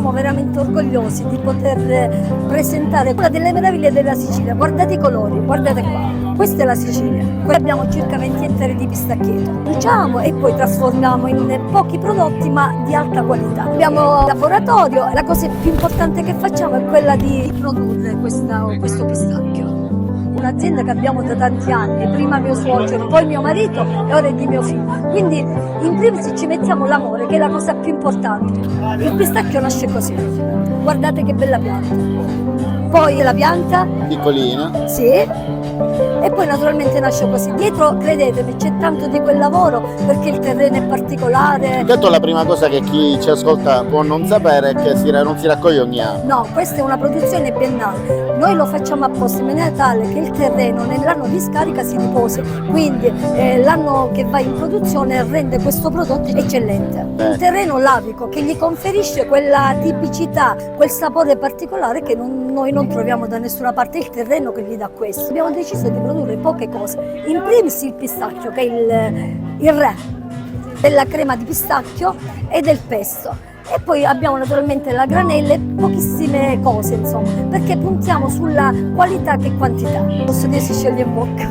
siamo veramente orgogliosi di poter presentare una delle meraviglie della Sicilia. Guardate i colori, guardate qua. Questa è la Sicilia. Qui abbiamo circa 20 ettari di pistaccheto. Produciamo e poi trasformiamo in pochi prodotti ma di alta qualità. Abbiamo un laboratorio, la cosa più importante che facciamo è quella di produrre questo pistacchio. Un'azienda che abbiamo da tanti anni, prima mio suocero, poi mio marito e ora è di mio figlio. Quindi in primis ci mettiamo l'amore, che è la cosa più importante. Il pistacchio nasce così. Guardate che bella pianta. Poi la pianta Piccolina. sì, e poi naturalmente nasce così. Dietro, credetemi, c'è tanto di quel lavoro perché il terreno è particolare. Intanto la prima cosa che chi ci ascolta può non sapere è che non si raccoglie ogni anno. No, questa è una produzione biennale. Noi lo facciamo apposta in maniera tale che il terreno nell'anno di scarica si riposi, quindi l'anno che va in produzione rende questo prodotto eccellente. Un terreno lavico che gli conferisce quella tipicità, quel sapore particolare che noi non troviamo da nessuna parte, è il terreno che gli dà questo. Abbiamo deciso di produrre poche cose, in primis il pistacchio che è il re della crema di pistacchio e del pesto. E poi abbiamo naturalmente la granella e pochissime cose, insomma, perché puntiamo sulla qualità che quantità. Posso dire si sceglie in bocca.